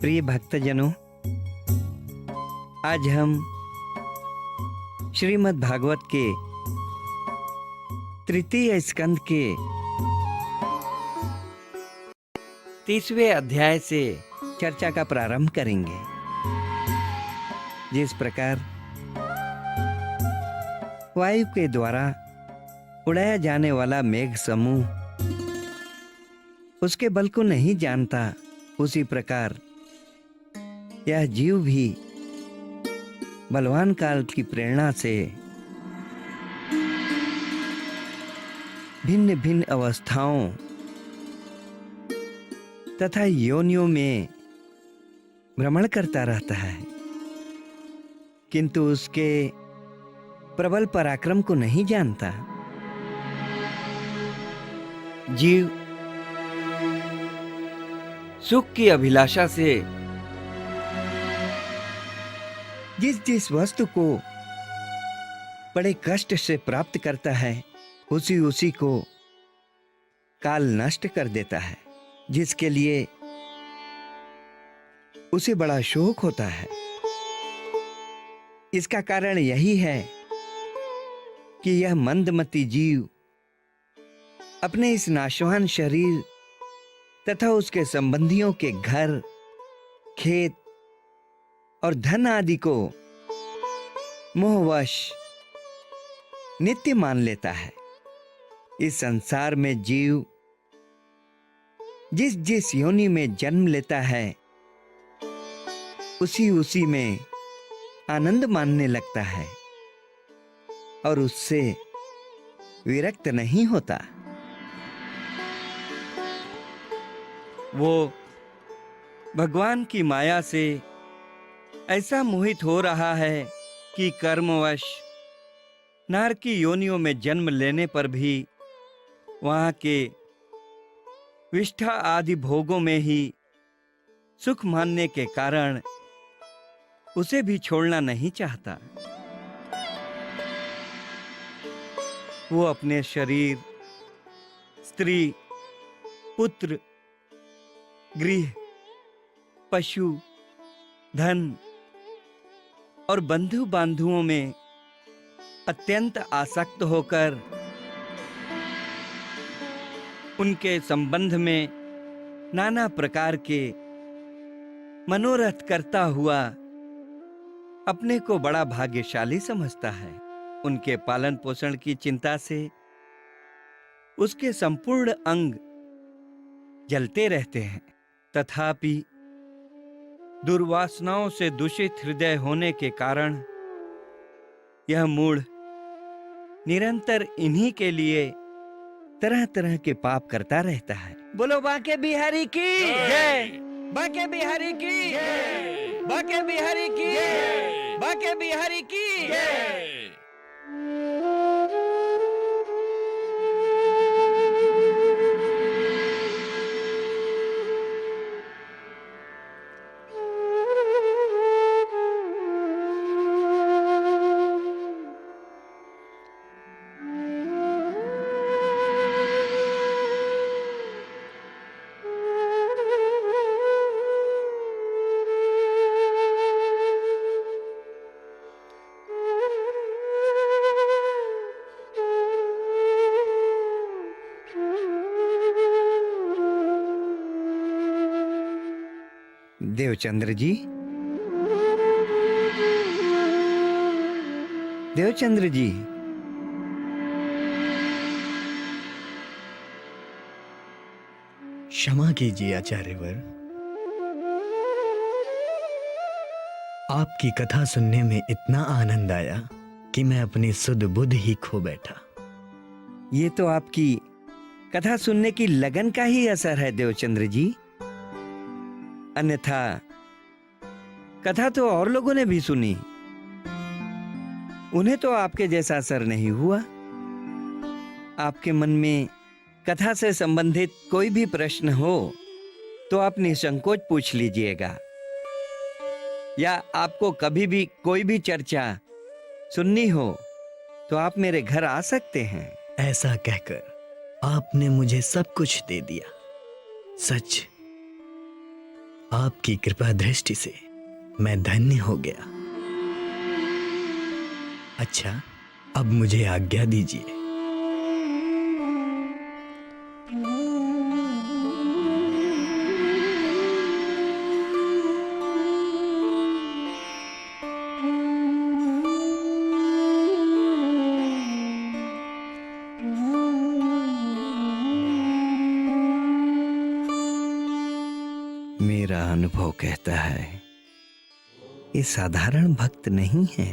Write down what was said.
प्रिय भक्तजनों, आज हम श्रीमद् भागवत के तृतीय स्कंद के 30वें अध्याय से चर्चा का प्रारंभ करेंगे। जिस प्रकार वायु के द्वारा उड़ाया जाने वाला मेघ समूह उसके बल को नहीं जानता, उसी प्रकार यह जीव भी बलवान काल की प्रेरणा से भिन्न भिन्न अवस्थाओं तथा योनियों में भ्रमण करता रहता है, किंतु उसके प्रबल पराक्रम को नहीं जानता। जीव सुख की अभिलाषा से जिस जिस वस्तु को बड़े कष्ट से प्राप्त करता है, उसी उसी को काल नष्ट कर देता है, जिसके लिए उसे बड़ा शोक होता है। इसका कारण यही है कि यह मंदमती जीव अपने इस नाशवान शरीर तथा उसके संबंधियों के घर, खेत और धन आदि को मोहवश नित्य मान लेता है। इस संसार में जीव जिस जिस योनि में जन्म लेता है, उसी उसी में आनंद मानने लगता है और उससे विरक्त नहीं होता। वो भगवान की माया से ऐसा मोहित हो रहा है कि कर्मवश नर की योनियों में जन्म लेने पर भी वहां के विष्ठा आदि भोगों में ही सुख मानने के कारण उसे भी छोड़ना नहीं चाहता। वो अपने शरीर, स्त्री, पुत्र, गृह, पशु, धन और बंधु बांधुओं में अत्यंत आसक्त होकर उनके संबंध में नाना प्रकार के मनोरथ करता हुआ अपने को बड़ा भाग्यशाली समझता है। उनके पालन पोषण की चिंता से उसके संपूर्ण अंग जलते रहते हैं, तथापि दुर्वासनाओं से दूषित हृदय होने के कारण यह मूढ़ निरंतर इन्हीं के लिए तरह तरह के पाप करता रहता है। बोलो बांके बिहारी की जय, बांके बिहारी की जय, बांके बिहारी की जय, बांके बिहारी की जय। देवचंद्र जी, देवचंद्र जी, क्षमा कीजिए आचार्यवर, आपकी कथा सुनने में इतना आनंद आया कि मैं अपनी सुध बुध ही खो बैठा। ये तो आपकी कथा सुनने की लगन का ही असर है देवचंद्र जी, अन्यथा कथा तो और लोगों ने भी सुनी, उन्हें तो आपके जैसा असर नहीं हुआ। आपके मन में कथा से संबंधित कोई भी प्रश्न हो तो आप निसंकोच पूछ लीजिएगा, या आपको कभी भी कोई भी चर्चा सुननी हो तो आप मेरे घर आ सकते हैं। ऐसा कहकर आपने मुझे सब कुछ दे दिया। सच, आपकी कृपा दृष्टि से मैं धन्य हो गया। अच्छा, अब मुझे आज्ञा दीजिए। मेरा अनुभव कहता है ये साधारण भक्त नहीं है,